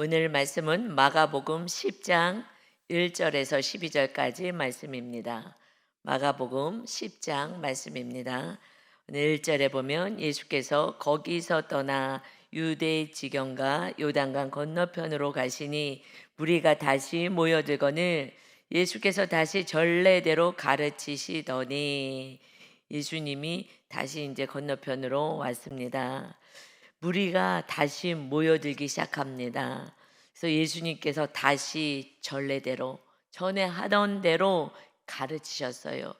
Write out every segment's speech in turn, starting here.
오늘 말씀은 마가복음 10장 1절에서 12절까지 말씀입니다. 마가복음 10장 말씀입니다. 오늘 1절에 보면 예수께서 거기서 떠나 유대 지경과 요단강 건너편으로 가시니 무리가 다시 모여들거늘 예수께서 다시 전례대로 가르치시더니, 예수님이 다시 이제 건너편으로 왔습니다. 무리가 다시 모여들기 시작합니다. 그래서 예수님께서 다시 전례대로, 전에 하던 대로 가르치셨어요.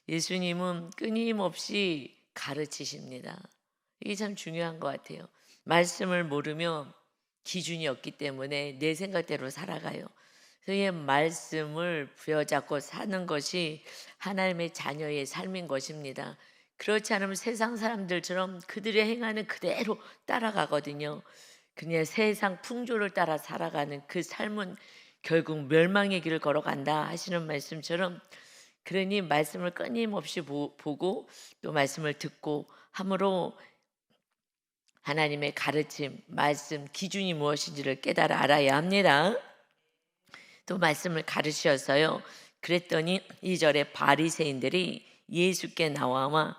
예수님은 끊임없이 가르치십니다. 이게 참 중요한 것 같아요. 말씀을 모르면 기준이 없기 때문에 내 생각대로 살아가요. 그래서 이 말씀을 부여잡고 사는 것이 하나님의 자녀의 삶인 것입니다. 그렇지 않으면 세상 사람들처럼 그들의 행하는 그대로 따라가거든요. 그냥 세상 풍조를 따라 살아가는 그 삶은 결국 멸망의 길을 걸어간다 하시는 말씀처럼, 그러니 말씀을 끊임없이 보고 또 말씀을 듣고 함으로 하나님의 가르침, 말씀, 기준이 무엇인지를 깨달아 알아야 합니다. 또 말씀을 가르치셨어요. 그랬더니 2절에 바리새인들이 예수께 나와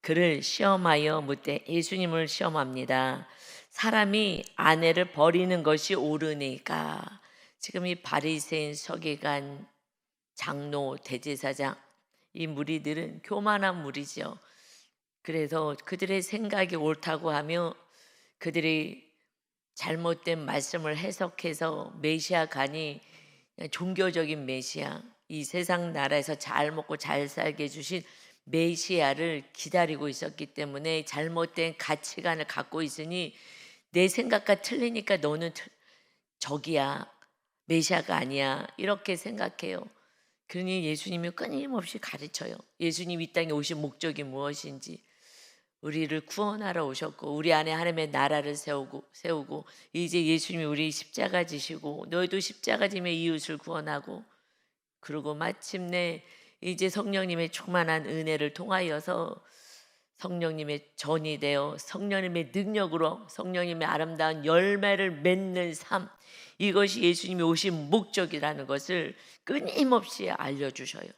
그를 시험하여 묻되, 예수님을 시험합니다. 사람이 아내를 버리는 것이 옳으니까. 지금 이 바리새인, 서기관, 장로, 대제사장, 이 무리들은 교만한 무리죠. 그래서 그들의 생각이 옳다고 하며 그들이 잘못된 말씀을 해석해서 메시아가니 종교적인 메시아, 이 세상 나라에서 잘 먹고 잘 살게 해주신 메시아를 기다리고 있었기 때문에 잘못된 가치관을 갖고 있으니, 내 생각과 틀리니까 너는 적이야, 메시아가 아니야, 이렇게 생각해요. 그러니 예수님이 끊임없이 가르쳐요. 예수님 이 땅에 오신 목적이 무엇인지, 우리를 구원하러 오셨고 우리 안에 하나님의 나라를 세우고 이제 예수님이 우리 십자가 지시고 너희도 십자가 지며 이웃을 구원하고, 그리고 마침내 이제 성령님의 충만한 은혜를 통하여서 성령님의 전이 되어 성령님의 능력으로 성령님의 아름다운 열매를 맺는 삶, 이것이 예수님이 오신 목적이라는 것을 끊임없이 알려주셔요.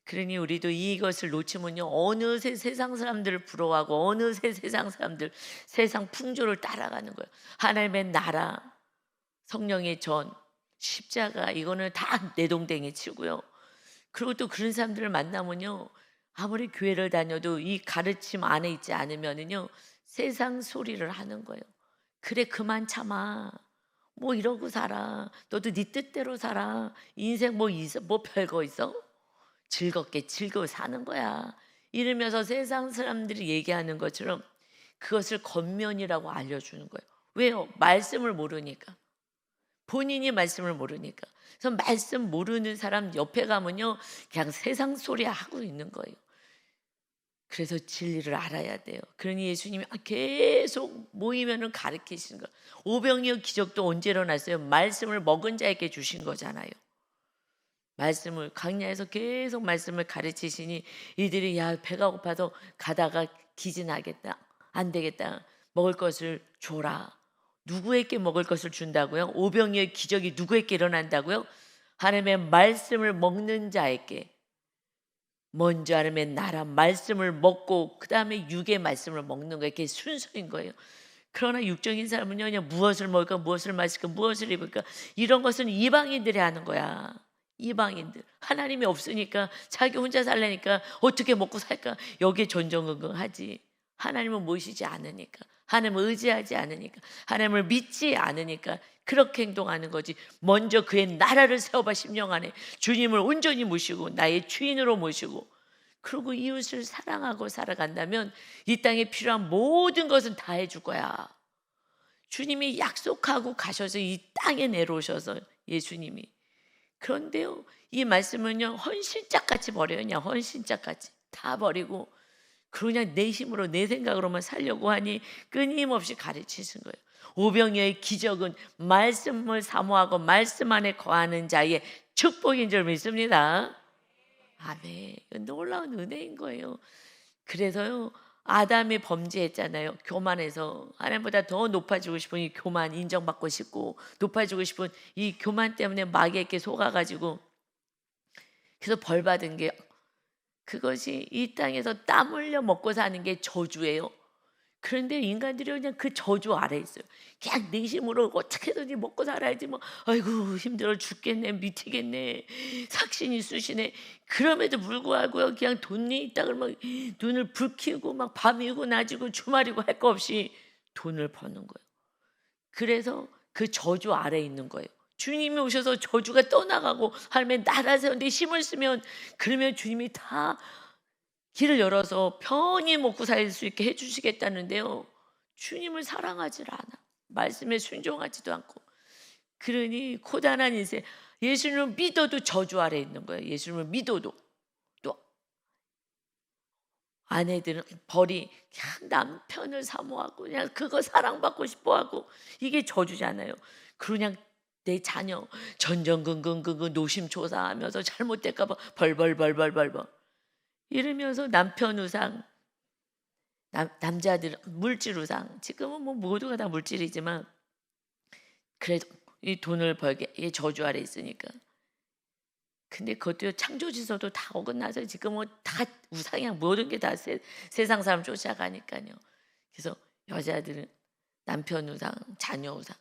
그러니 우리도 이것을 놓치면요, 어느새 세상 사람들을 부러워하고 어느새 세상 사람들, 세상 풍조를 따라가는 거예요. 하나님의 나라, 성령의 전, 십자가, 이거는 다 내동댕이 치고요. 그리고 또 그런 사람들을 만나면요, 아무리 교회를 다녀도 이 가르침 안에 있지 않으면요 세상 소리를 하는 거예요. 그래, 그만 참아, 뭐 이러고 살아, 너도 네 뜻대로 살아, 인생 뭐 있어, 뭐 별거 있어, 즐겁게 즐거워 사는 거야, 이러면서 세상 사람들이 얘기하는 것처럼 그것을 겉면이라고 알려주는 거예요. 왜요? 말씀을 모르니까. 본인이 말씀을 모르니까. 그래서 말씀 모르는 사람 옆에 가면요 그냥 세상 소리 하고 있는 거예요. 그래서 진리를 알아야 돼요. 그러니 예수님이 계속 모이면은 가르치시는 거예요. 오병이어 기적도 언제 일어났어요? 말씀을 먹은 자에게 주신 거잖아요. 말씀을 광야에서 계속 말씀을 가르치시니 이들이, 야, 배가 고파서 가다가 기진하겠다, 안 되겠다, 먹을 것을 줘라. 누구에게 먹을 것을 준다고요? 오병이어의 기적이 누구에게 일어난다고요? 하나님의 말씀을 먹는 자에게. 먼저 하나님의 나라 말씀을 먹고 그 다음에 육의 말씀을 먹는 거예요. 그게 순서인 거예요. 그러나 육적인 사람은요, 그냥 무엇을 먹을까, 무엇을 마실까, 무엇을 입을까, 이런 것은 이방인들이 하는 거야. 이방인들, 하나님이 없으니까 자기 혼자 살려니까 어떻게 먹고 살까, 여기에 전전긍긍하지. 하나님을 모시지 않으니까, 하나님을 의지하지 않으니까, 하나님을 믿지 않으니까 그렇게 행동하는 거지. 먼저 그의 나라를 세워봐. 심령 안에 주님을 온전히 모시고 나의 주인으로 모시고, 그리고 이웃을 사랑하고 살아간다면 이 땅에 필요한 모든 것은 다 해줄 거야. 주님이 약속하고 가셔서 이 땅에 내려오셔서, 예수님이. 그런데요, 이 말씀은요 헌신짝같이 버려요. 그냥 헌신짝같이 다 버리고 그냥 내 힘으로 내 생각으로만 살려고 하니 끊임없이 가르치신 거예요. 오병이어의 기적은 말씀을 사모하고 말씀 안에 거하는 자의 축복인 줄 믿습니다. 아멘. 놀라운 은혜인 거예요. 그래서요, 아담이 범죄했잖아요. 교만해서 하나님보다 더 높아지고 싶은 이 교만, 인정받고 싶고 높아지고 싶은 이 교만 때문에 마귀에게 속아가지고 그래서 벌 받은 게, 그것이 이 땅에서 땀 흘려 먹고 사는 게 저주예요. 그런데 인간들이 그냥 그 저주 아래 있어요. 그냥 내심으로 어떻게든지 먹고 살아야지, 뭐 아이고 힘들어 죽겠네, 미치겠네, 삭신이 쑤시네. 그럼에도 불구하고요, 그냥 돈이 있다 그러면 눈을 붉히고 막 밤이고 낮이고 주말이고 할 거 없이 돈을 버는 거예요. 그래서 그 저주 아래 있는 거예요. 주님이 오셔서 저주가 떠나가고 하나님의 나라 세운데 힘을 쓰면, 그러면 주님이 다 길을 열어서 편히 먹고 살 수 있게 해주시겠다는데요, 주님을 사랑하지 않아. 말씀에 순종하지도 않고. 그러니 고단한 인생, 예수님을 믿어도 저주 아래 있는 거예요. 예수님을 믿어도. 또 아내들은 벌이 그냥 남편을 사모하고 그냥 그거 사랑받고 싶어하고, 이게 저주잖아요. 그냥 내 자녀 전전긍긍긍긍 노심초사하면서 잘못될까 봐 벌벌벌벌벌벌 이러면서 남편 우상, 남자들 물질 우상. 지금은 뭐 모두가 다 물질이지만 그래도 이 돈을 벌게, 이 저주 아래 있으니까. 근데 그것도 창조주소도 다 어긋나서 지금은 다 우상이야. 모든 게 다 세상 사람 쫓아가니까요. 그래서 여자들은 남편 우상, 자녀 우상,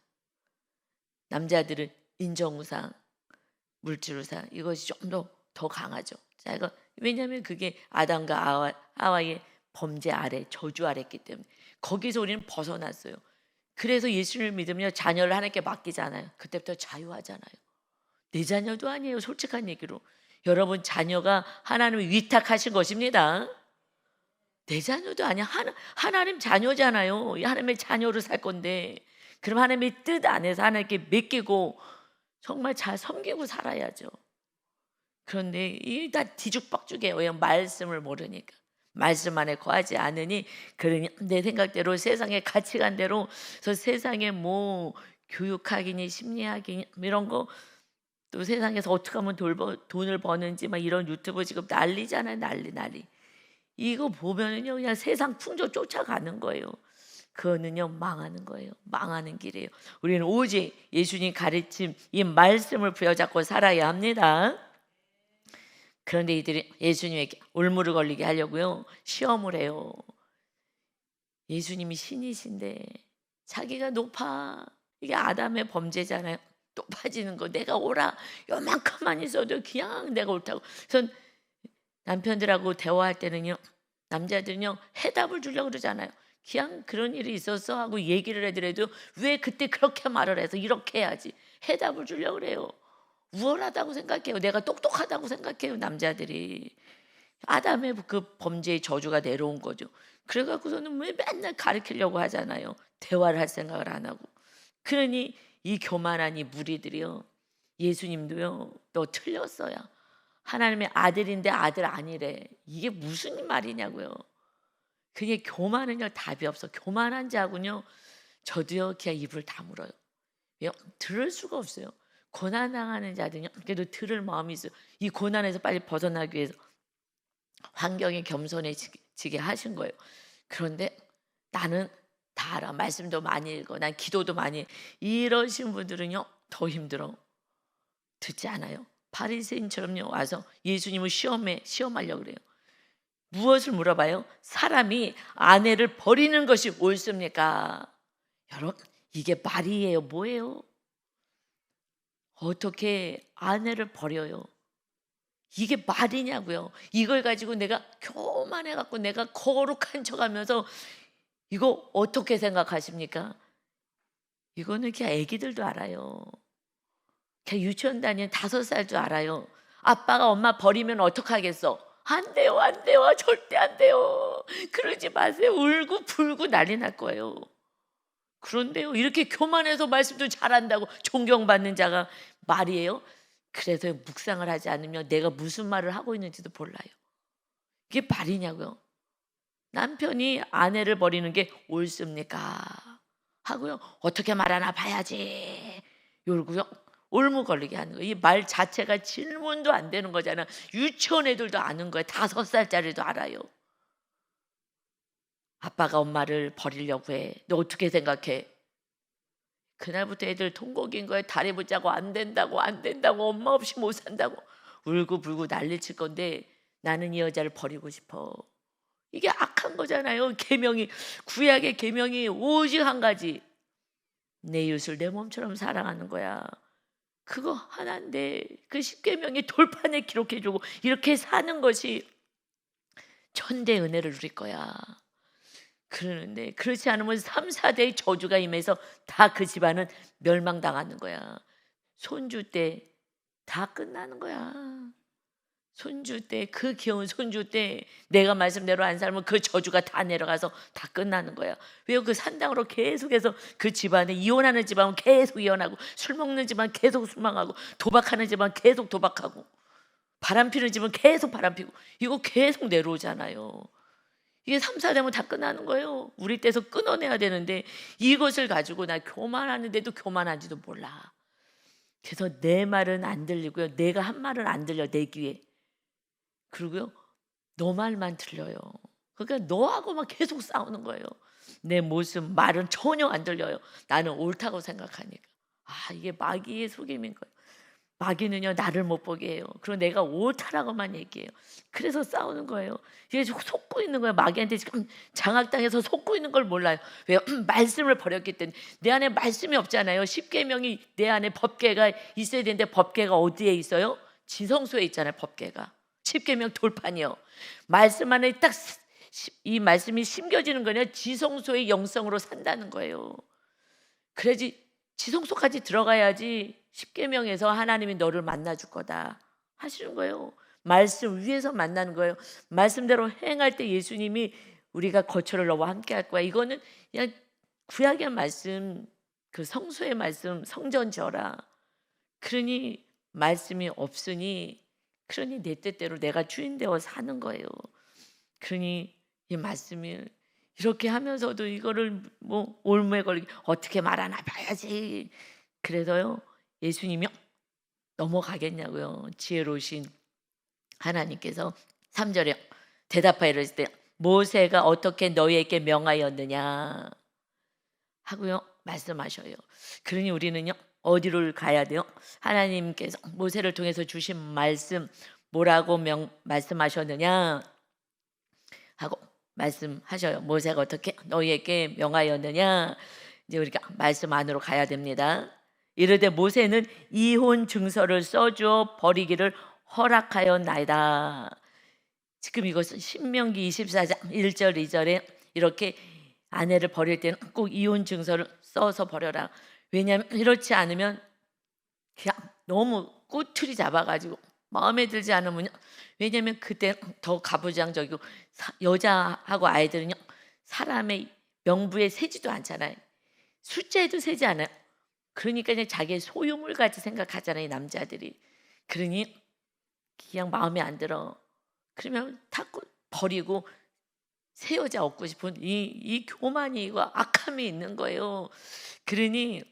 남자들은 인정 우상, 물질 우상. 이것이 좀 더 강하죠. 자, 이거 왜냐하면 그게 아담과 하와의 범죄 아래, 저주 아래 있기 때문에 거기서 우리는 벗어났어요. 그래서 예수를 믿으면 자녀를 하나님께 맡기잖아요. 그때부터 자유하잖아요. 내 자녀도 아니에요. 솔직한 얘기로. 여러분 자녀가 하나님이 위탁하신 것입니다. 내 자녀도 아니야. 하나님 자녀잖아요. 하나님의 자녀로 살 건데, 그럼 하나님의 뜻 안에서 하나님께 맡기고 정말 잘 섬기고 살아야죠. 그런데 이 다 뒤죽박죽이에요. 왜? 말씀을 모르니까. 말씀 안에 거하지 않으니, 그러니 내 생각대로 세상의 가치관대로, 저 세상에 뭐 교육학이니 심리학이니 이런 거, 또 세상에서 어떻게 하면 돈을 버는지 막 이런 유튜브 지금 난리잖아요. 난리. 이거 보면은요 그냥 세상 풍조 쫓아가는 거예요. 그거는요 망하는 거예요. 망하는 길이에요. 우리는 오직 예수님 가르침 이 말씀을 부여잡고 살아야 합니다. 그런데 이들이 예수님에게 올무를 걸리게 하려고요 시험을 해요. 예수님이 신이신데 자기가 높아. 이게 아담의 범죄잖아요. 높아지는 거, 내가 오라 요만큼만 있어도 그냥 내가 옳다고. 그래서 남편들하고 대화할 때는요, 남자들은요 해답을 주려고 그러잖아요. 그냥 그런 일이 있었어 하고 얘기를 해더라도 왜 그때 그렇게 말을 해서 이렇게 해야지, 해답을 주려고 그래요. 우월하다고 생각해요. 내가 똑똑하다고 생각해요. 남자들이 아담의 그 범죄의 저주가 내려온 거죠. 그래갖고서는 왜 맨날 가르치려고 하잖아요. 대화를 할 생각을 안 하고. 그러니 이 교만한 이 무리들이요, 예수님도요 너 틀렸어요. 하나님의 아들인데 아들 아니래. 이게 무슨 말이냐고요. 그게 교만은요 답이 없어. 교만한 자군요 저도요 그냥 입을 다물어요. 왜요? 들을 수가 없어요. 고난당하는 자들은요 그래도 들을 마음이 있어요. 이 고난에서 빨리 벗어나기 위해서 환경에 겸손해지게 하신 거예요. 그런데 나는 다 알아. 말씀도 많이 읽어. 난 기도도 많이 해. 이러신 분들은요 더 힘들어. 듣지 않아요. 바리새인처럼요 와서 예수님을 시험하려고 그래요. 무엇을 물어봐요? 사람이 아내를 버리는 것이 옳습니까? 여러분 이게 말이에요? 뭐예요? 어떻게 아내를 버려요? 이게 말이냐고요. 이걸 가지고 내가 교만해갖고 내가 거룩한 척하면서, 이거 어떻게 생각하십니까? 이거는 그냥 애기들도 알아요. 그냥 유치원 다니는 5살도 알아요. 아빠가 엄마 버리면 어떡하겠어? 안 돼요, 안 돼요, 절대 안 돼요. 그러지 마세요. 울고 불고 난리 날 거예요. 그런데요 이렇게 교만해서 말씀도 잘한다고 존경받는 자가 말이에요? 그래서 묵상을 하지 않으면 내가 무슨 말을 하고 있는지도 몰라요. 이게 말이냐고요. 남편이 아내를 버리는 게 옳습니까? 하고요 어떻게 말하나 봐야지 요러고요 올무 걸리게 하는 거예요. 이 말 자체가 질문도 안 되는 거잖아. 유치원 애들도 아는 거예요. 5살짜리도 알아요. 아빠가 엄마를 버리려고 해. 너 어떻게 생각해? 그날부터 애들 통곡인 거예요. 다리 붙자고 안 된다고 안 된다고 엄마 없이 못 산다고 울고불고 난리 칠 건데 나는 이 여자를 버리고 싶어. 이게 악한 거잖아요. 계명이 구약의 계명이 오직 한 가지. 내 이웃을 내 몸처럼 사랑하는 거야. 그거 하나인데 그 십계명이 돌판에 기록해주고 이렇게 사는 것이 천대 은혜를 누릴 거야. 그러는데 그렇지 않으면 3, 4대의 저주가 임해서 다 그 집안은 멸망당하는 거야. 손주 때 다 끝나는 거야. 손주 때, 그 귀여운 손주 때 내가 말씀대로 안 살면 그 저주가 다 내려가서 다 끝나는 거야. 왜요? 그 산당으로 계속해서 그 집안에 이혼하는 집안은 계속 이혼하고 술 먹는 집안 계속 술 먹고 도박하는 집안 계속 도박하고 바람 피는 집은 계속 바람 피고 이거 계속 내려오잖아요. 이게 3, 4되면 다 끝나는 거예요. 우리 때서 끊어내야 되는데 이것을 가지고 나 교만하는데도 교만한지도 몰라. 그래서 내 말은 안 들리고요. 내가 한 말은 안 들려 내 귀에. 그리고요 너 말만 들려요. 그러니까 너하고만 계속 싸우는 거예요. 내 모습 말은 전혀 안 들려요. 나는 옳다고 생각하니까. 아, 이게 마귀의 속임인 거예요. 마귀는요 나를 못 보게 해요. 그리고 내가 옳다라고만 얘기해요. 그래서 싸우는 거예요. 이게 속고 있는 거예요. 마귀한테 지금 장악당해서 속고 있는 걸 몰라요. 왜요? 말씀을 버렸기 때문에. 내 안에 말씀이 없잖아요. 십계명이 내 안에 법궤가 있어야 되는데 법궤가 어디에 있어요? 지성소에 있잖아요. 법궤가. 십계명 돌판이요. 말씀 안에 딱 이 말씀이 심겨지는 거냐? 지성소의 영성으로 산다는 거예요. 그래야지 지성소까지 들어가야지 십계명에서 하나님이 너를 만나줄 거다 하시는 거예요. 말씀 위에서 만나는 거예요. 말씀대로 행할 때 예수님이 우리가 거처를 너와 함께 할 거야. 이거는 그냥 구약의 말씀, 그 성소의 말씀, 성전 지어라. 그러니 말씀이 없으니 그러니 내 뜻대로 내가 주인 되어 사는 거예요. 그러니 이 말씀이 이렇게 하면서도 이거를 뭐 올무에 걸리게 어떻게 말하나 봐야지. 그래서요 예수님이 넘어가겠냐고요. 지혜로우신 하나님께서 3절에 대답하여 이르실 때 모세가 어떻게 너희에게 명하였느냐 하고요 말씀하셔요. 그러니 우리는요 어디를 가야 돼요? 하나님께서 모세를 통해서 주신 말씀 뭐라고 말씀하셨느냐 하고 말씀하셔요. 모세가 어떻게 너희에게 명하였느냐. 이제 우리가 말씀 안으로 가야 됩니다. 이르되 모세는 이혼 증서를 써주어 버리기를 허락하였나이다. 지금 이것은 신명기 24장 1절 2절에 이렇게 아내를 버릴 때는 꼭 이혼 증서를 써서 버려라. 왜냐하면 이렇지 않으면 그냥 너무 꼬투리 잡아가지고 마음에 들지 않으면 왜냐하면 그때 더 가부장적이고 여자하고 아이들은요 사람의 명부에 세지도 않잖아요. 숫자에도 세지 않아요. 그러니까 그냥 자기의 소유물 같이 생각하잖아요 남자들이. 그러니 그냥 마음에 안 들어. 그러면 다 버리고 새 여자 얻고 싶은 이 교만이와 악함이 있는 거예요. 그러니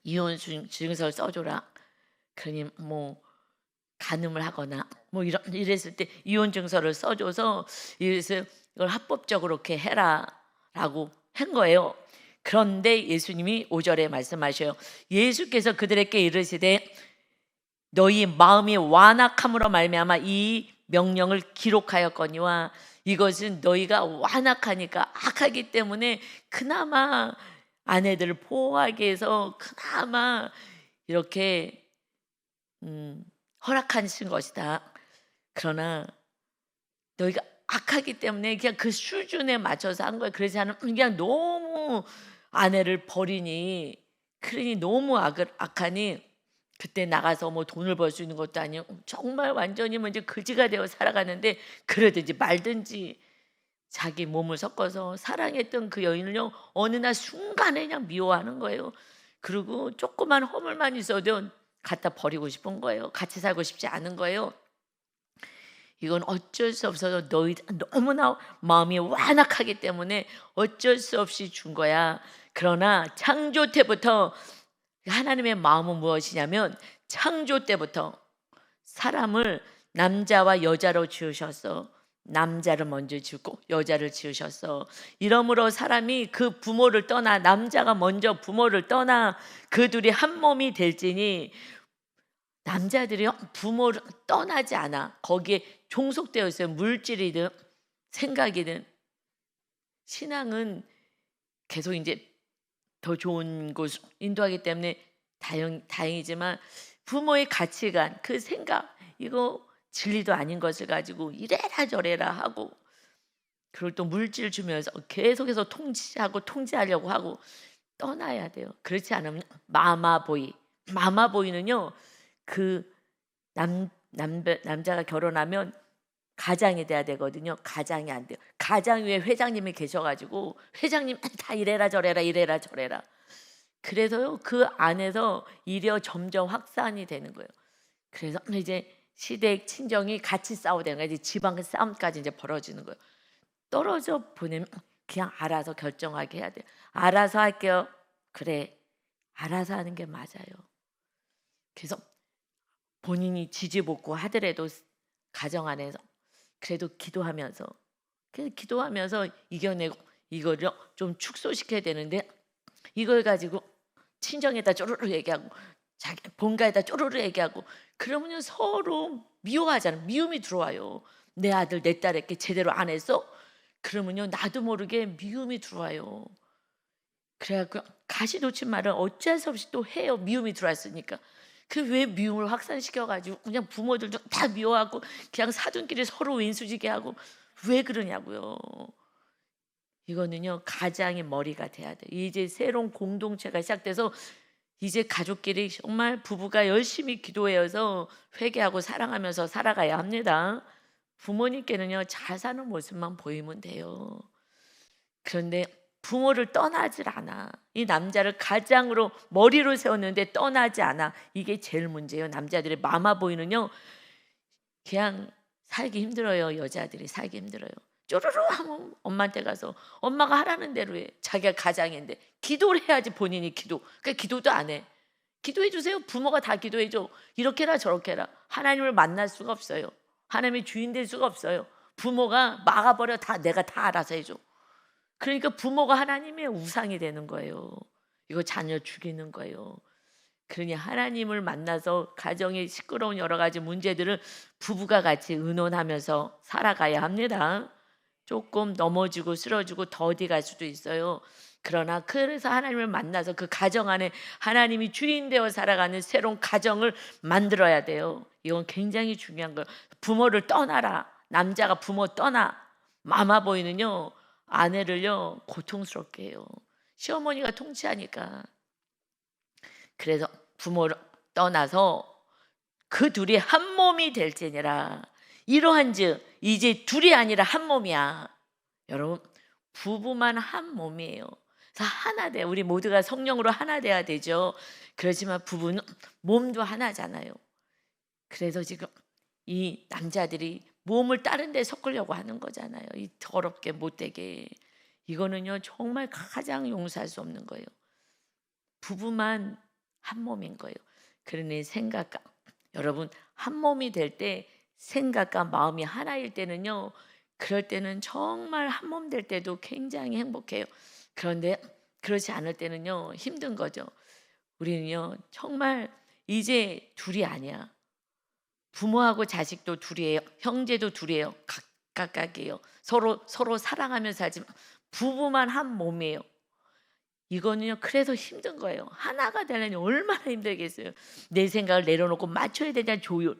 이혼 증서를 써줘라. 그러니 뭐 간음을 하거나 뭐 이랬을 때 이혼 증서를 써줘서 이래서 이걸 합법적으로 이렇게 해라라고 한 거예요. 그런데 예수님이 5절에 말씀하셔요. 예수께서 그들에게 이르시되 너희 마음이 완악함으로 말미암아 이 명령을 기록하였거니와 이것은 너희가 완악하니까 악하기 때문에 그나마 아내들을 보호하기 위해서 그나마 이렇게 허락하신 것이다. 그러나 너희가 악하기 때문에 그냥 그 수준에 맞춰서 한 거예요. 그러지 않으면 그냥 너무 아내를 버리니 그러니 너무 악하니 그때 나가서 뭐 돈을 벌 수 있는 것도 아니고 정말 완전히 먼저 그지가 되어 살아가는데 그러든지 말든지 자기 몸을 섞어서 사랑했던 그 여인을요 어느 날 순간에 그냥 미워하는 거예요. 그리고 조그만 허물만 있어도 갖다 버리고 싶은 거예요. 같이 살고 싶지 않은 거예요. 이건 어쩔 수 없어서 너희 너무나 마음이 완악하기 때문에 어쩔 수 없이 준 거야. 그러나 창조 때부터 하나님의 마음은 무엇이냐면 창조 때부터 사람을 남자와 여자로 지으셨어. 남자를 먼저 짓고 여자를 지으셨어. 이러므로 사람이 그 부모를 떠나, 남자가 먼저 부모를 떠나 그 둘이 한 몸이 될지니, 남자들이 부모를 떠나지 않아. 거기에 종속되어 있어요. 물질이든 생각이든. 신앙은 계속 이제 더 좋은 곳 인도하기 때문에 다행이지만, 부모의 가치관, 그 생각, 이거 진리도 아닌 것을 가지고 이래라 저래라 하고, 그리고 또 물질 주면서 계속해서 통치하고 통제하려고 하고, 떠나야 돼요. 그렇지 않으면 마마보이. 마마보이는요, 그 남자가 결혼하면 가장이 돼야 되거든요. 가장이 안 돼요. 가장 위에 회장님이 계셔가지고 회장님 다 이래라 저래라 이래라 저래라. 그래서요, 그 안에서 일이 점점 확산이 되는 거예요. 그래서 이제 시댁 친정이 같이 싸우는 거예요. 이제 지방 싸움까지 이제 벌어지는 거예요. 떨어져 보내면 그냥 알아서 결정하게 해야 돼요. 알아서 할게요. 그래, 알아서 하는 게 맞아요. 그래서 본인이 지지볶고 하더라도 가정 안에서 그래도 기도하면서, 이겨내고, 이거를 좀 축소시켜야 되는데, 이걸 가지고 친정에다 쪼르르 얘기하고 자기 본가에다 쪼르르 얘기하고 그러면 서로 미워하잖아요. 미움이 들어와요. 내 아들 내 딸에게 제대로 안 했어? 그러면요, 나도 모르게 미움이 들어와요. 그래갖고 가시 놓친 말은 어쩔 수 없이 또 해요. 미움이 들어왔으니까. 그 왜 미움을 확산시켜가지고 그냥 부모들도 다 미워하고 그냥 사돈끼리 서로 윈수지게 하고, 왜 그러냐고요. 이거는요, 가장의 머리가 돼야 돼. 이제 새로운 공동체가 시작돼서 이제 가족끼리 정말 부부가 열심히 기도해서 회개하고 사랑하면서 살아가야 합니다. 부모님께는요, 잘 사는 모습만 보이면 돼요. 그런데 부모를 떠나질 않아. 이 남자를 가장으로 머리로 세웠는데 떠나지 않아. 이게 제일 문제예요. 남자들의 마마보이는요, 그냥 살기 힘들어요. 여자들이 살기 힘들어요. 쪼르르 하면 엄마한테 가서 엄마가 하라는 대로 해. 자기가 가장인데 기도를 해야지. 본인이 그러니까 기도도 안 해. 기도해 주세요. 부모가 다 기도해 줘. 이렇게라 저렇게라. 하나님을 만날 수가 없어요. 하나님의 주인 될 수가 없어요. 부모가 막아버려. 다 내가 다 알아서 해줘. 그러니까 부모가 하나님의 우상이 되는 거예요. 이거 자녀 죽이는 거예요. 그러니 하나님을 만나서 가정의 시끄러운 여러 가지 문제들을 부부가 같이 의논하면서 살아가야 합니다. 조금 넘어지고 쓰러지고 더디 갈 수도 있어요. 그러나 그래서 하나님을 만나서 그 가정 안에 하나님이 주인 되어 살아가는 새로운 가정을 만들어야 돼요. 이건 굉장히 중요한 거예요. 부모를 떠나라. 남자가 부모 떠나. 마마보이는요, 아내를요 고통스럽게 해요. 시어머니가 통치하니까. 그래서 부모를 떠나서 그 둘이 한 몸이 될지니라. 이러한즉 이제 둘이 아니라 한 몸이야. 여러분, 부부만 한 몸이에요. 그래서 하나 돼. 우리 모두가 성령으로 하나 돼야 되죠. 그렇지만 부부는 몸도 하나잖아요. 그래서 지금 이 남자들이 몸을 다른 데 섞으려고 하는 거잖아요. 이 더럽게 못되게. 이거는요, 정말 가장 용서할 수 없는 거예요. 부부만 한 몸인 거예요. 그러니 여러분, 한 몸이 될 때 생각과 마음이 하나일 때는요, 그럴 때는 정말 한 몸 될 때도 굉장히 행복해요. 그런데 그렇지 않을 때는요, 힘든 거죠. 우리는요, 정말 이제 둘이 아니야. 부모하고 자식도 둘이에요. 형제도 둘이에요. 각각이에요. 서로 사랑하면서 살지만 부부만 한 몸이에요. 이거는요, 그래서 힘든 거예요. 하나가 되려니 얼마나 힘들겠어요. 내 생각을 내려놓고 맞춰야 되냐, 조율.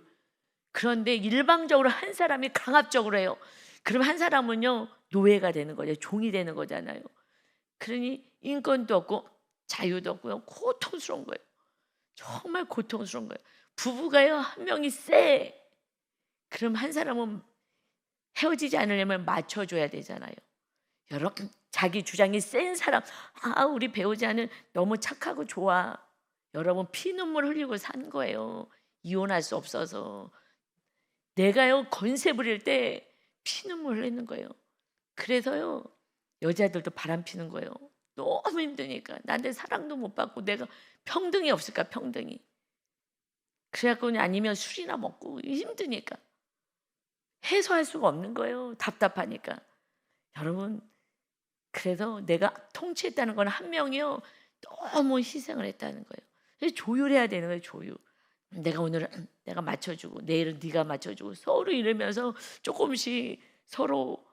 그런데 일방적으로 한 사람이 강압적으로 해요. 그럼 한 사람은요, 노예가 되는 거죠. 종이 되는 거잖아요. 그러니 인권도 없고 자유도 없고요. 고통스러운 거예요. 정말 고통스러운 거예요. 부부가요, 한 명이 세. 그럼 한 사람은 헤어지지 않으려면 맞춰줘야 되잖아요. 여러분, 자기 주장이 센 사람, 우리 배우자는 너무 착하고 좋아. 여러분, 피눈물 흘리고 산 거예요. 이혼할 수 없어서. 내가요, 건세 부릴 때 피눈물 흘리는 거예요. 그래서요, 여자들도 바람 피는 거예요. 너무 힘드니까. 나한테 사랑도 못 받고 내가 평등이 없을까, 평등이. 그래갖고 아니면 술이나 먹고 힘드니까. 해소할 수가 없는 거예요. 답답하니까. 여러분, 그래서 내가 통치했다는 건 한 명이요. 너무 희생을 했다는 거예요. 그래서 조율해야 되는 거예요. 조율. 내가 오늘은 내가 맞춰주고 내일은 네가 맞춰주고 서로 이러면서 조금씩 서로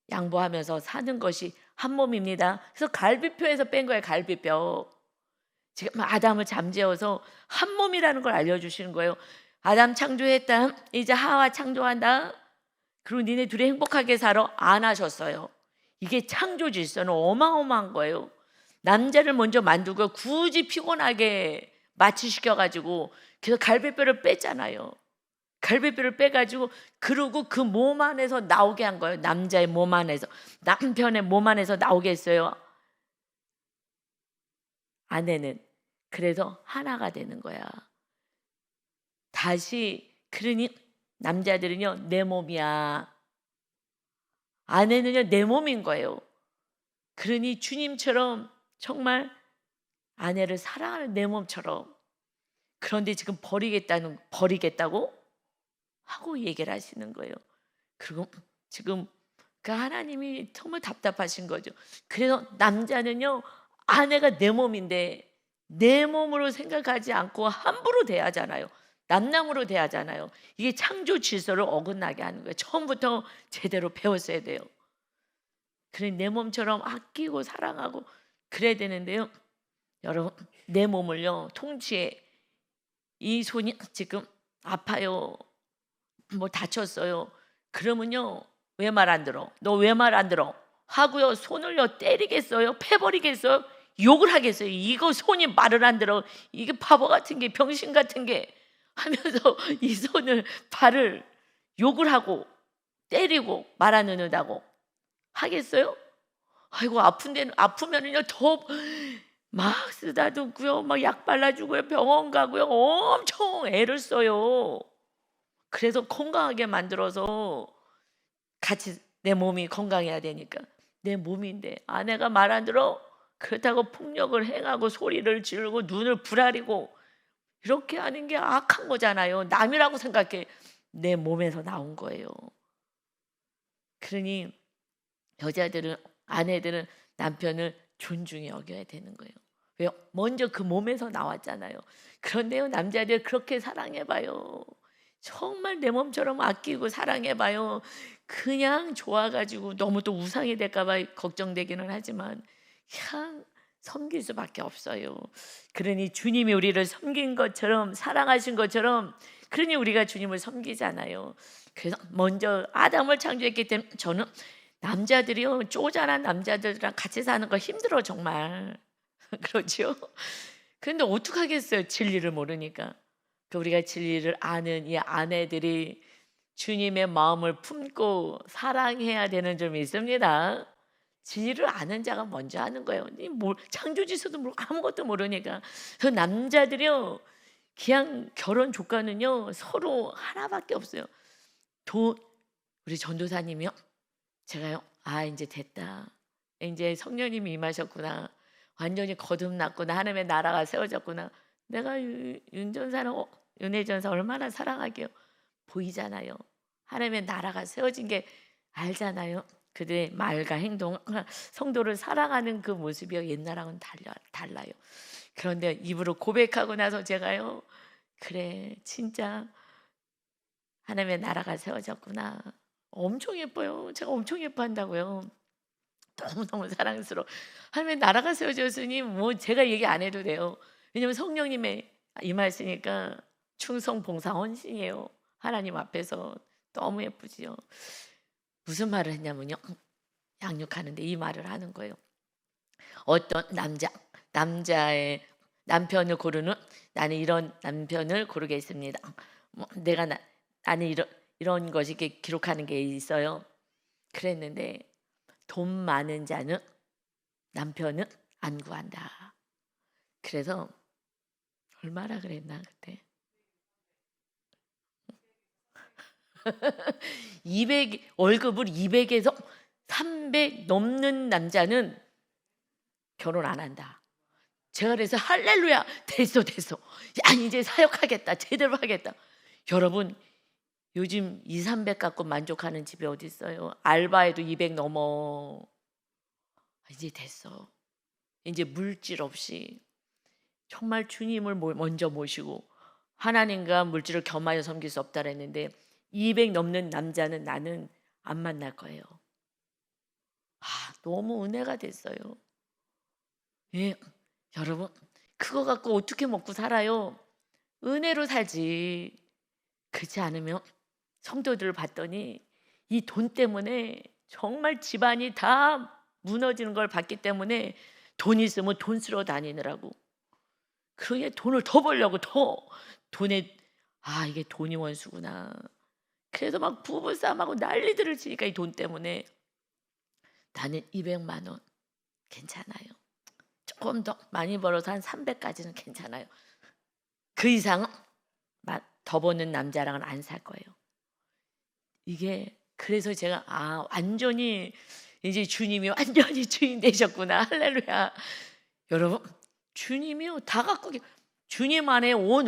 양보하면서 사는 것이 한 몸입니다. 그래서 갈비뼈에서 뺀 거예요. 갈비뼈. 지금 아담을 잠재워서 한 몸이라는 걸 알려주시는 거예요. 아담 창조했다. 이제 하와 창조한다. 그리고 니네 둘이 행복하게 살아. 안 하셨어요. 이게 창조 질서는 어마어마한 거예요. 남자를 먼저 만들고 굳이 피곤하게 마취시켜가지고 그래서 갈비뼈를 뺐잖아요. 갈비뼈를 빼가지고 그러고 그 몸 안에서 나오게 한 거예요. 남자의 몸 안에서, 남편의 몸 안에서 나오게 했어요. 아내는. 그래서 하나가 되는 거야. 다시. 그러니 남자들은요 내 몸이야. 아내는요 내 몸인 거예요. 그러니 주님처럼 정말 아내를 사랑하는 내 몸처럼. 그런데 지금 버리겠다고 하고 얘기를 하시는 거예요. 그리고 지금 그 하나님이 정말 답답하신 거죠. 그래서 남자는요 아내가 내 몸인데 내 몸으로 생각하지 않고 함부로 대하잖아요. 남남으로 대하잖아요. 이게 창조 질서를 어긋나게 하는 거예요. 처음부터 제대로 배웠어야 돼요. 그래 내 몸처럼 아끼고 사랑하고 그래야 되는데요. 여러분 내 몸을요 통치해. 이 손이 지금 아파요. 뭐 다쳤어요. 그러면요 왜 말 안 들어? 너 왜 말 안 들어? 하고요 손을요 때리겠어요? 패버리겠어요? 욕을 하겠어요? 이거 손이 말을 안 들어. 이게 바보 같은 게 병신 같은 게 하면서 이 손을 발을 욕을 하고 때리고 말 안 듣는다고 하겠어요? 아이고 아프면은요 더 막 쓰다듬고요, 막 약 발라주고요, 병원 가고요, 엄청 애를 써요. 그래서 건강하게 만들어서 같이 내 몸이 건강해야 되니까. 내 몸인데 아내가 말 안 들어? 그렇다고 폭력을 행하고 소리를 지르고 눈을 부라리고 이렇게 하는 게 악한 거잖아요. 남이라고 생각해. 내 몸에서 나온 거예요. 그러니 여자들은 아내들은 남편을 존중히 여겨야 되는 거예요. 왜요? 먼저 그 몸에서 나왔잖아요. 그런데요 남자들 그렇게 사랑해봐요. 정말 내 몸처럼 아끼고 사랑해봐요. 그냥 좋아가지고 너무 또 우상이 될까봐 걱정되기는 하지만 그냥 섬길 수밖에 없어요. 그러니 주님이 우리를 섬긴 것처럼 사랑하신 것처럼 그러니 우리가 주님을 섬기잖아요. 그래서 먼저 아담을 창조했기 때문에 저는 남자들이요 쪼잔한 남자들이랑 같이 사는 거 힘들어 정말. 그렇죠? 그런데 어떡하겠어요 진리를 모르니까. 그 우리가 진리를 아는 이 아내들이 주님의 마음을 품고 사랑해야 되는 점이 있습니다. 진리를 아는 자가 먼저 하는 거예요. 창조지서도 모르고 아무것도 모르니까. 그 남자들이요 그냥 결혼 조건은요 서로 하나밖에 없어요. 우리 전도사님이요 제가요 이제 됐다. 이제 성령님이 임하셨구나. 완전히 거듭났구나. 하나님의 나라가 세워졌구나. 내가 윤전사랑 윤혜전사 얼마나 사랑하게요. 보이잖아요. 하나님의 나라가 세워진 게 알잖아요. 그들의 말과 행동, 성도를 사랑하는 그 모습이요 옛날하고는 달라요. 그런데 입으로 고백하고 나서 제가요 그래 진짜 하나님의 나라가 세워졌구나. 엄청 예뻐요. 제가 엄청 예뻐한다고요. 너무너무 사랑스러워. 하나님의 나라가 세워졌으니 뭐 제가 얘기 안 해도 돼요. 왜냐면 성령님의 임하시니까 충성 봉사 헌신이에요. 하나님 앞에서 너무 예쁘지요. 무슨 말을 했냐면요. 양육하는데 이 말을 하는 거예요. 어떤 남자의 남편을 고르는 나는 이런 남편을 고르겠습니다. 나는 이런 것이 이렇게 기록하는 게 있어요. 그랬는데 돈 많은 자는 남편은 안 구한다. 그래서 얼마나 그랬나 그때 200 월급을 200에서 300 넘는 남자는 결혼 안 한다. 제가 그래서 할렐루야 됐어. 야 이제 사역하겠다. 제대로 하겠다. 여러분 요즘 200, 300 갖고 만족하는 집이 어디 있어요? 알바해도 200 넘어. 이제 됐어. 이제 물질 없이 정말 주님을 먼저 모시고 하나님과 물질을 겸하여 섬길 수 없다 그랬는데 200 넘는 남자는 나는 안 만날 거예요. 너무 은혜가 됐어요. 예, 여러분 그거 갖고 어떻게 먹고 살아요? 은혜로 살지. 그렇지 않으면 성도들을 봤더니 이 돈 때문에 정말 집안이 다 무너지는 걸 봤기 때문에 돈 있으면 돈 쓰러 다니느라고. 그러게 돈을 더 벌려고 더 돈에 이게 돈이 원수구나. 그래서 막 부부싸움하고 난리들을 치니까 이 돈 때문에 나는 200만 원 괜찮아요. 조금 더 많이 벌어서 한 300까지는 괜찮아요. 그 이상 더 버는 남자랑은 안 살 거예요. 이게 그래서 제가 완전히 이제 주님이 완전히 주인 되셨구나. 할렐루야. 여러분 주님이요 다 갖고 주님 안에 온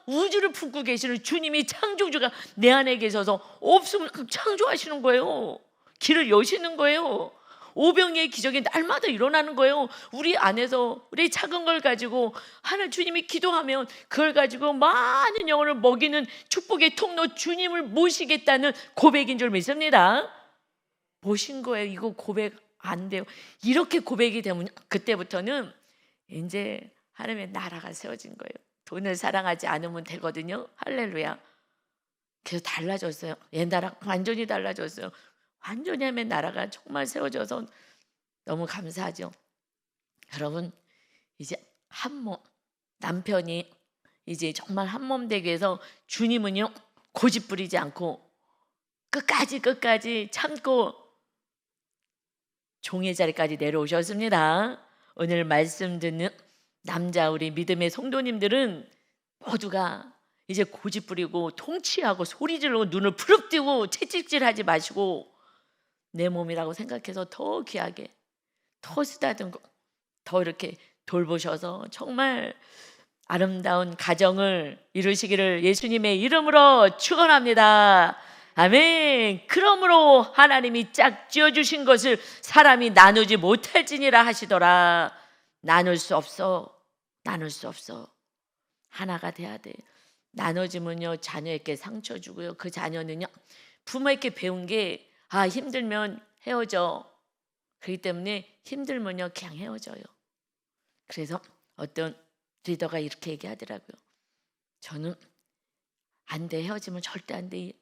우주를 품고 계시는 주님이 창조주가 내 안에 계셔서 없으면 창조하시는 거예요. 길을 여시는 거예요. 오병이의 기적이 날마다 일어나는 거예요. 우리 안에서 우리 작은 걸 가지고 하나님 주님이 기도하면 그걸 가지고 많은 영혼을 먹이는 축복의 통로 주님을 모시겠다는 고백인 줄 믿습니다. 모신 거예요. 이거 고백 안 돼요. 이렇게 고백이 되면 그때부터는 이제 하나님의 나라가 세워진 거예요. 돈을 사랑하지 않으면 되거든요. 할렐루야. 그래서 달라졌어요. 옛날랑 완전히 달라졌어요. 완전히 하면 나라가 정말 세워져서 너무 감사하죠. 여러분 이제 한몸 남편이 이제 정말 한몸 되기 위해서 주님은요 고집 부리지 않고 끝까지 참고 종의 자리까지 내려오셨습니다. 오늘 말씀 듣는 남자 우리 믿음의 성도님들은 모두가 이제 고집 부리고 통치하고 소리 지르고 눈을 부릅뜨고 채찍질하지 마시고 내 몸이라고 생각해서 더 귀하게 더 쓰다듬고 더 이렇게 돌보셔서 정말 아름다운 가정을 이루시기를 예수님의 이름으로 축원합니다. 아멘. 그러므로 하나님이 짝 지어주신 것을 사람이 나누지 못할지니라 하시더라. 나눌 수 없어. 하나가 돼야 돼. 나눠지면요 자녀에게 상처 주고요. 그 자녀는요 부모에게 배운 게 힘들면 헤어져. 그렇기 때문에 힘들면요 그냥 헤어져요. 그래서 어떤 리더가 이렇게 얘기하더라고요. 저는 안 돼. 헤어지면 절대 안 돼.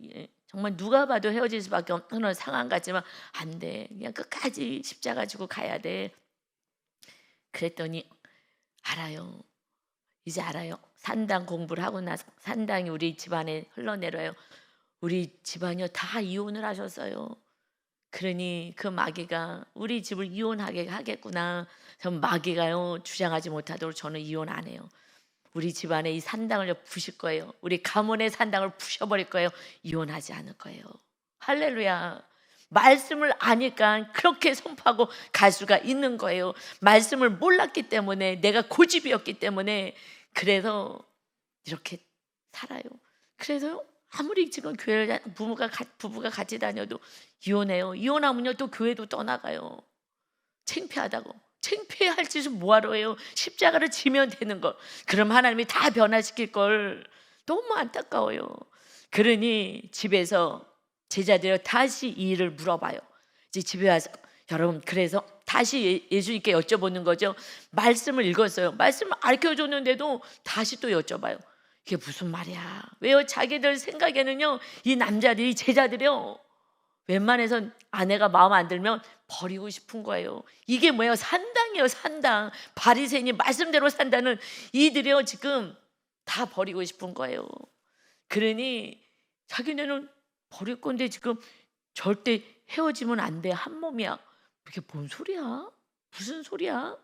정말 누가 봐도 헤어질 수밖에 없는 상황 같지만 안 돼. 그냥 끝까지 십자가 지고 가야 돼. 그랬더니 알아요. 이제 알아요. 산당 공부를 하고 나서 산당이 우리 집안에 흘러내려요. 우리 집안이요 다 이혼을 하셨어요. 그러니 그 마귀가 우리 집을 이혼하게 하겠구나. 전 마귀가요 주장하지 못하도록 저는 이혼 안 해요. 우리 집안에 이 산당을 부실 거예요. 우리 가문의 산당을 부셔버릴 거예요. 이혼하지 않을 거예요. 할렐루야. 말씀을 아니까 그렇게 선포하고 갈 수가 있는 거예요. 말씀을 몰랐기 때문에 내가 고집이었기 때문에 그래서 이렇게 살아요. 그래서 아무리 지금 교회를 부부가 같이 다녀도 이혼해요. 이혼하면요 또 교회도 떠나가요. 창피하다고. 창피할 짓을 뭐하러 해요? 십자가를 지면 되는 걸. 그럼 하나님이 다 변화시킬 걸. 너무 안타까워요. 그러니 집에서 제자들이 다시 이 일을 물어봐요. 이제 집에 와서 여러분 그래서 다시 예수님께 여쭤보는 거죠. 말씀을 읽었어요. 말씀을 가르쳐줬는데도 다시 또 여쭤봐요. 이게 무슨 말이야? 왜요? 자기들 생각에는요 이 남자들이 제자들이요 웬만해선 아내가 마음 안 들면 버리고 싶은 거예요. 이게 뭐예요? 산당이에요. 산당. 바리새인이 말씀대로 산다는 이들이요 지금 다 버리고 싶은 거예요. 그러니 자기네는 버릴 건데 지금 절대 헤어지면 안 돼. 한 몸이야. 이게 뭔 소리야? 무슨 소리야?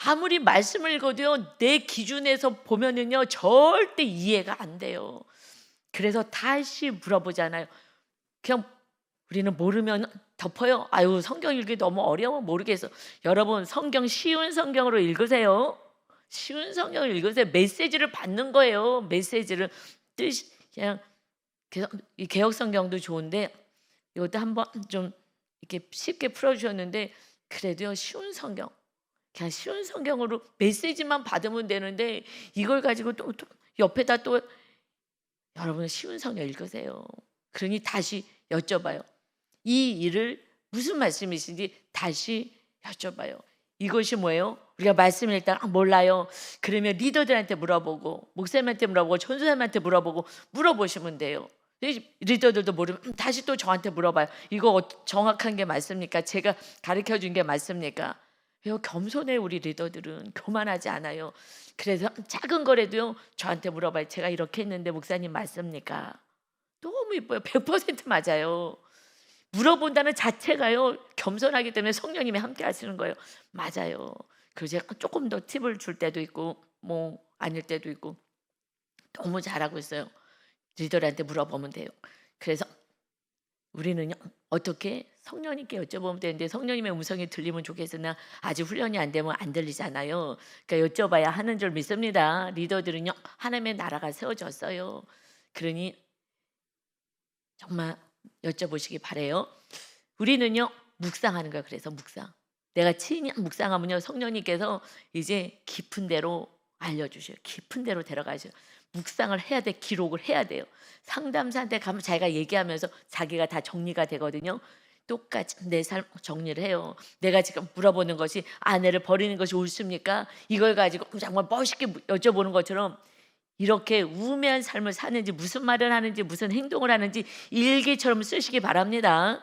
아무리 말씀을 읽어도요 내 기준에서 보면은요 절대 이해가 안 돼요. 그래서 다시 물어보잖아요. 그냥 우리는 모르면 덮어요. 성경 읽기 너무 어려워 모르겠어. 여러분 성경 쉬운 성경으로 읽으세요. 쉬운 성경을 읽으세요. 메시지를 받는 거예요. 메시지를 뜻이 그냥 그래서 이 개혁 성경도 좋은데 이것도 한번 좀 이렇게 쉽게 풀어주셨는데, 그래도요 쉬운 성경, 그냥 쉬운 성경으로 메시지만 받으면 되는데 이걸 가지고 또 옆에다 또 여러분 쉬운 성경 읽으세요. 그러니 다시 여쭤봐요. 이 일을 무슨 말씀이신지 다시 여쭤봐요. 이것이 뭐예요? 우리가 말씀을 일단 몰라요. 그러면 리더들한테 물어보고, 목사님한테 물어보고, 전도사님한테 물어보시면 돼요. 리더들도 모르면 다시 또 저한테 물어봐요. 이거 정확한 게 맞습니까? 제가 가르쳐 준 게 맞습니까? 왜요? 겸손해. 우리 리더들은 교만하지 않아요. 그래서 작은 거라도요 저한테 물어봐요. 제가 이렇게 했는데 목사님 맞습니까? 너무 이뻐요. 100% 맞아요. 물어본다는 자체가요 겸손하기 때문에 성령님이 함께 하시는 거예요. 맞아요. 그래서 제가 조금 더 팁을 줄 때도 있고 뭐 아닐 때도 있고, 너무 잘하고 있어요. 리더한테 물어보면 돼요. 그래서 우리는요 어떻게 성령님께 여쭤보면 되는데, 성령님의 음성이 들리면 좋겠으나 아직 훈련이 안 되면 안 들리잖아요. 그러니까 여쭤봐야 하는 줄 믿습니다. 리더들은요 하나님의 나라가 세워졌어요. 그러니 정말 여쭤보시기 바래요. 우리는요 묵상하는 거예요. 그래서 내가 친히 묵상하면요 성령님께서 이제 깊은 데로 알려주셔요. 깊은 데로 데려가셔요. 묵상을 해야 돼. 기록을 해야 돼요. 상담사한테 가면 자기가 얘기하면서 자기가 다 정리가 되거든요. 똑같이 내 삶 정리를 해요. 내가 지금 물어보는 것이 아내를 버리는 것이 옳습니까? 이걸 가지고 정말 멋있게 여쭤보는 것처럼 이렇게 우매한 삶을 사는지, 무슨 말을 하는지, 무슨 행동을 하는지 일기처럼 쓰시기 바랍니다.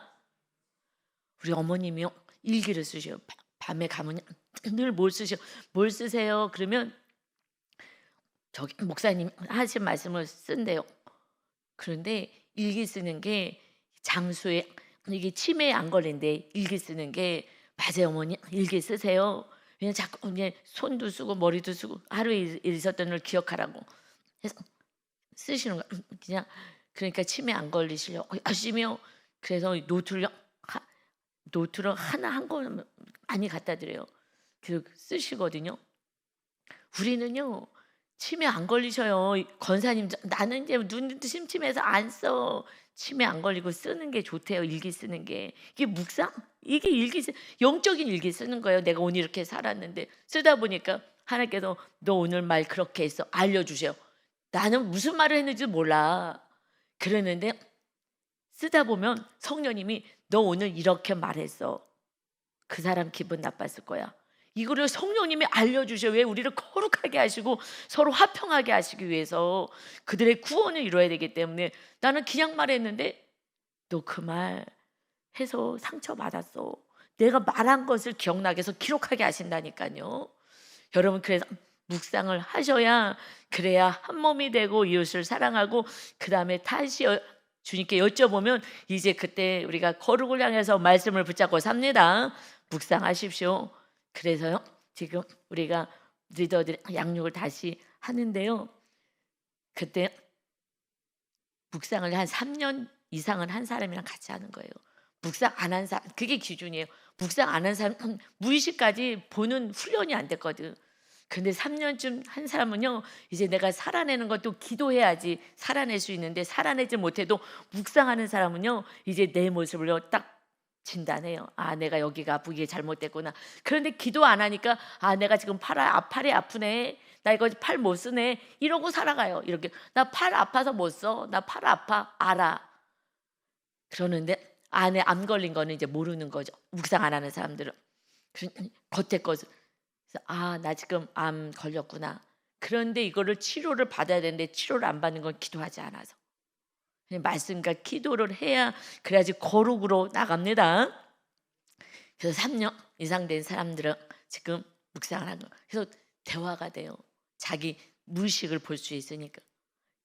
우리 어머님이요 일기를 쓰셔요. 밤에 가면 늘 뭘 쓰세요? 그러면 저기 목사님 하신 말씀을 쓴대요. 그런데 일기 쓰는 게 장수에 이게 치매에 안 걸린대. 일기 쓰는 게 맞아요. 어머니 일기 쓰세요. 왜냐면 자꾸 이제 손도 쓰고 머리도 쓰고 하루에 있었던 일 기억하라고 해서 쓰시는 거 그냥. 그러니까 치매 안 걸리시려고 열심히요. 그래서 노트를 하나 한 권 많이 갖다 드려요. 그 쓰시거든요. 우리는요 치매 안 걸리셔요. 권사님 나는 이제 눈 심심해서 안 써. 치매 안 걸리고 쓰는 게 좋대요. 일기 쓰는 게. 이게 묵상? 이게 영적인 일기 쓰는 거예요. 내가 오늘 이렇게 살았는데 쓰다 보니까 하나님께서 너 오늘 말 그렇게 했어 알려주세요. 나는 무슨 말을 했는지 몰라. 그러는데 쓰다 보면 성령님이 너 오늘 이렇게 말했어. 그 사람 기분 나빴을 거야. 이거를 성령님이 알려주셔. 왜? 우리를 거룩하게 하시고 서로 화평하게 하시기 위해서, 그들의 구원을 이루어야 되기 때문에. 나는 그냥 말했는데 너 그 말 해서 상처받았어. 내가 말한 것을 기억나게 해서 기록하게 하신다니까요. 여러분 그래서 묵상을 하셔야, 그래야 한 몸이 되고 이웃을 사랑하고, 그 다음에 다시 주님께 여쭤보면 이제 그때 우리가 거룩을 향해서 말씀을 붙잡고 삽니다. 묵상하십시오. 그래서요 지금 우리가 리더들 양육을 다시 하는데요, 그때 묵상을 한 3년 이상은 한 사람이랑 같이 하는 거예요. 묵상 안 한 사람, 그게 기준이에요. 묵상 안 한 사람 무의식까지 보는 훈련이 안 됐거든. 근데 3년쯤 한 사람은요 이제 내가 살아내는 것도 기도해야지 살아낼 수 있는데, 살아내지 못해도 묵상하는 사람은요 이제 내 모습을요 딱 진단해요. 아 내가 여기가 아프고 이게 잘못됐구나. 그런데 기도 안 하니까 아 내가 지금 팔이 아프네. 나 이거 팔 못 쓰네. 이러고 살아가요. 이렇게 나 팔 아파서 못 써. 나 팔 아파. 알아. 그러는데 안에 암 걸린 거는 이제 모르는 거죠. 묵상 안 하는 사람들은. 겉에 것을. 아 나 지금 암 걸렸구나. 그런데 이거를 치료를 받아야 되는데 치료를 안 받는 건 기도하지 않아서. 말씀과 기도를 해야, 그래야지 거룩으로 나갑니다. 그래서 3년 이상 된 사람들은 지금 묵상을 하는 거예요. 그래서 대화가 돼요. 자기 무의식을 볼 수 있으니까.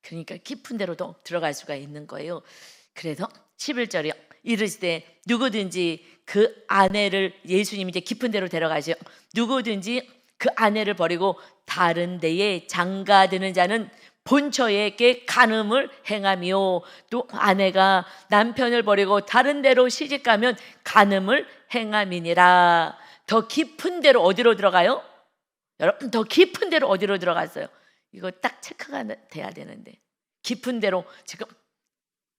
그러니까 깊은 데로도 들어갈 수가 있는 거예요. 그래서 11절이요. 이르시되 누구든지 그 아내를, 예수님이 이제 깊은 데로 데려가죠. 누구든지 그 아내를 버리고 다른 데에 장가드는 자는 본처에게 간음을 행하며, 또 아내가 남편을 버리고 다른 데로 시집가면 간음을 행함이니라. 더 깊은 데로 어디로 들어가요? 여러분 더 깊은 데로 어디로 들어갔어요? 이거 딱 체크가 돼야 되는데, 깊은 데로 지금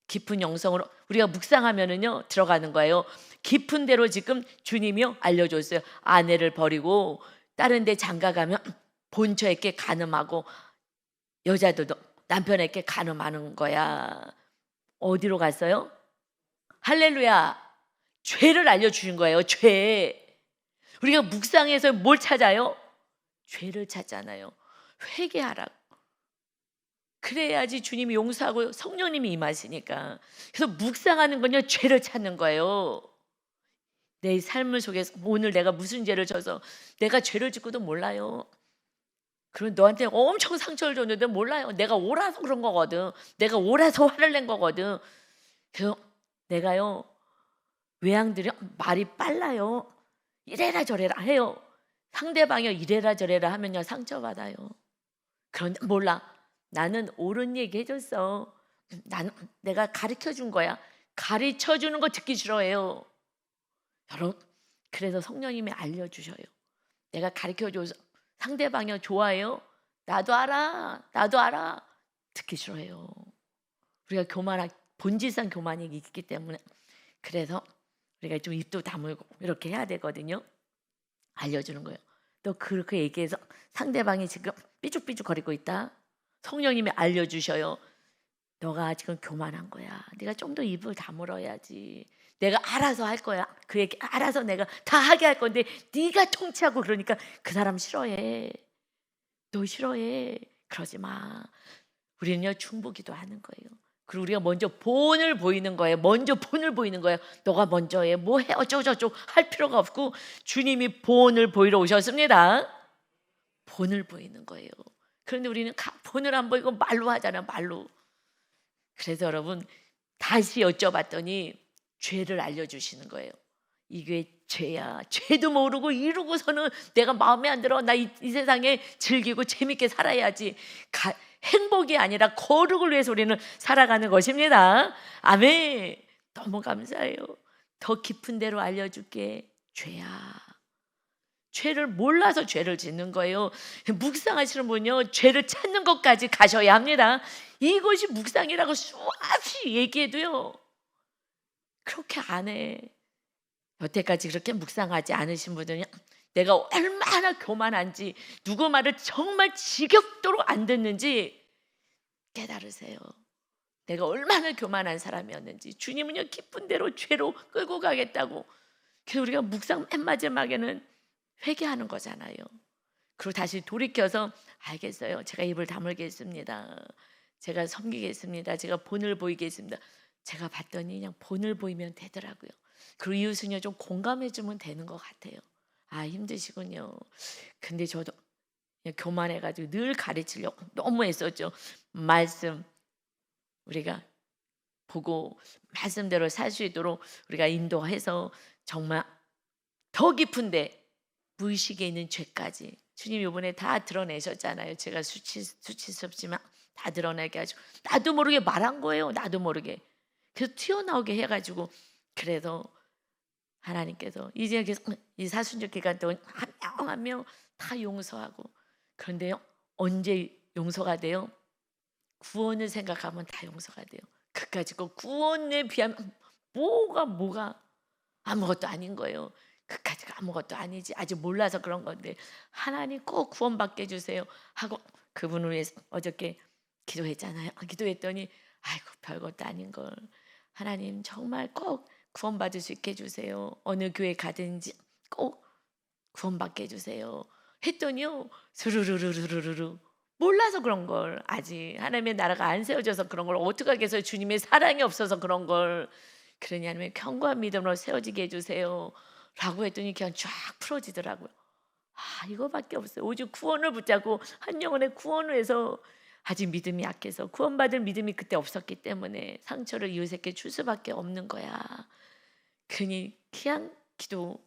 깊은 영성으로 우리가 묵상하면은요 들어가는 거예요. 깊은 데로 지금 주님이요 알려줬어요. 아내를 버리고 다른 데 장가가면 본처에게 간음하고 여자들도 남편에게 간음하는 거야. 어디로 갔어요? 할렐루야. 죄를 알려주신 거예요. 죄. 우리가 묵상해서 뭘 찾아요? 죄를 찾잖아요. 회개하라고. 그래야지 주님이 용서하고 성령님이 임하시니까. 그래서 묵상하는 건요 죄를 찾는 거예요. 내 삶을 속에서 오늘 내가 무슨 죄를 져서 내가 죄를 짓고도 몰라요. 그럼 너한테 엄청 상처를 줬는데 몰라요. 내가 옳아서 그런 거거든. 내가 옳아서 화를 낸 거거든. 그래서 내가요 외향들이 말이 빨라요. 이래라 저래라 해요. 상대방이 이래라 저래라 하면요 상처받아요. 그런데 몰라. 나는 옳은 얘기 해줬어. 나는 내가 가르쳐 준 거야. 가르쳐 주는 거 듣기 싫어해요. 여러분 그래서 성령님이 알려주셔요. 내가 가르쳐 줘서 상대방이 좋아해요. 나도 알아. 나도 알아. 듣기 싫어해요. 우리가 본질상 교만이 있기 때문에 그래서 우리가 좀 입도 다물고 이렇게 해야 되거든요. 알려주는 거예요. 또 그렇게 얘기해서 상대방이 지금 삐죽삐죽거리고 있다. 성령님이 알려주셔요. 너가 지금 교만한 거야. 네가 좀 더 입을 다물어야지. 내가 알아서 할 거야. 그 얘기 알아서 내가 다 하게 할 건데 네가 통치하고 그러니까 그 사람 싫어해. 너 싫어해. 그러지 마. 우리는요 충복기도 하는 거예요. 그리고 우리가 먼저 본을 보이는 거예요. 먼저 본을 보이는 거예요. 너가 먼저 해. 뭐 해. 어쩌고저쩌고 할 필요가 없고 주님이 본을 보이러 오셨습니다. 본을 보이는 거예요. 그런데 우리는 본을 안 보이고 말로 하잖아요. 말로. 그래서 여러분 다시 여쭤봤더니 죄를 알려주시는 거예요. 이게 죄야. 죄도 모르고 이러고서는 내가 마음에 안 들어. 나 이 세상에 즐기고 재밌게 살아야지. 행복이 아니라 거룩을 위해서 우리는 살아가는 것입니다. 아멘. 너무 감사해요. 더 깊은 데로 알려줄게. 죄야. 죄를 몰라서 죄를 짓는 거예요. 묵상하시는 분요 죄를 찾는 것까지 가셔야 합니다. 이것이 묵상이라고 수없이 얘기해도요 그렇게 안 해. 여태까지 그렇게 묵상하지 않으신 분들은 내가 얼마나 교만한지 누구 말을 정말 지겹도록 안 듣는지 깨달으세요. 내가 얼마나 교만한 사람이었는지. 주님은요 깊은 데로 죄로 끌고 가겠다고. 그래서 우리가 묵상 맨 마지막에는 회개하는 거잖아요. 그리고 다시 돌이켜서 알겠어요. 제가 입을 다물겠습니다. 제가 섬기겠습니다. 제가 본을 보이겠습니다. 제가 봤더니 그냥 본을 보이면 되더라고요. 그리고 이웃은요 좀 공감해주면 되는 것 같아요. 아 힘드시군요. 근데 저도 교만해가지고 늘 가르치려고 너무 애썼죠. 말씀 우리가 보고 말씀대로 살 수 있도록 우리가 인도해서 정말 더 깊은데 무의식에 있는 죄까지 주님 이번에 다 드러내셨잖아요. 제가 수치스럽지만 다 드러나게 하시고 나도 모르게 말한 거예요. 나도 모르게. 그래서 튀어나오게 해가지고 그래서 하나님께서 이제 이 사순절 기간 동안 한 명 한 명 다 용서하고. 그런데요 언제 용서가 돼요? 구원을 생각하면 다 용서가 돼요. 그까짓 거 구원에 비하면 뭐가 아무것도 아닌 거예요. 그까짓 아무것도 아니지. 아직 몰라서 그런 건데 하나님 꼭 구원받게 해주세요 하고 그분을 위해서 어저께 기도했잖아요. 기도했더니 아이고 별것도 아닌 걸 하나님 정말 꼭 구원받을 수 있게 해주세요. 어느 교회 가든지 꼭 구원받게 해주세요 했더니요 스르르르르르르 몰라서 그런 걸. 아직 하나님의 나라가 안 세워져서 그런 걸 어떻게 하겠어요. 주님의 사랑이 없어서 그런 걸. 그러니 하나님 견고한 믿음으로 세워지게 해주세요 라고 했더니 그냥 쫙 풀어지더라고요. 아 이거밖에 없어요. 오직 구원을 붙잡고 한 영혼의 구원을 위해서 아직 믿음이 약해서 구원받을 믿음이 그때 없었기 때문에 상처를 이웃에게 줄 수밖에 없는 거야. 그니 그냥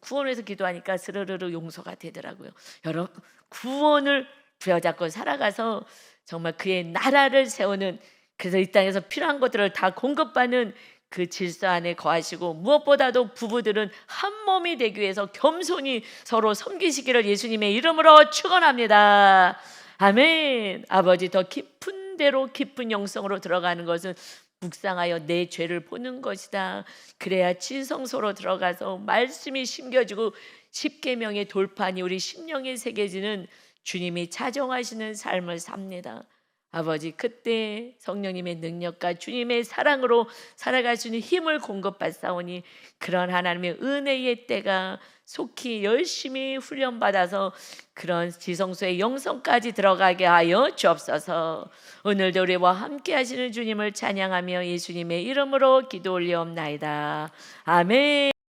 구원을 위해서 기도하니까 스르르르 용서가 되더라고요. 여러분 구원을 부여잡고 살아가서 정말 그의 나라를 세우는 그래서 이 땅에서 필요한 것들을 다 공급받는 그 질서 안에 거하시고 무엇보다도 부부들은 한 몸이 되기 위해서 겸손히 서로 섬기시기를 예수님의 이름으로 축원합니다. 아멘. 아버지 더 깊은 데로 깊은 영성으로 들어가는 것은 묵상하여 내 죄를 보는 것이다. 그래야 지성소로 들어가서 말씀이 심겨지고 십계명의 돌판이 우리 심령에 새겨지는 주님이 자정하시는 삶을 삽니다. 아버지, 그때 성령님의 능력과 주님의 사랑으로 살아갈 수 있는 힘을 공급받사오니 그런 하나님의 은혜의 때가 속히 열심히 훈련받아서 그런 지성소의 영성까지 들어가게 하여 주옵소서. 오늘도 우리와 함께 하시는 주님을 찬양하며 예수님의 이름으로 기도 올리옵나이다. 아멘.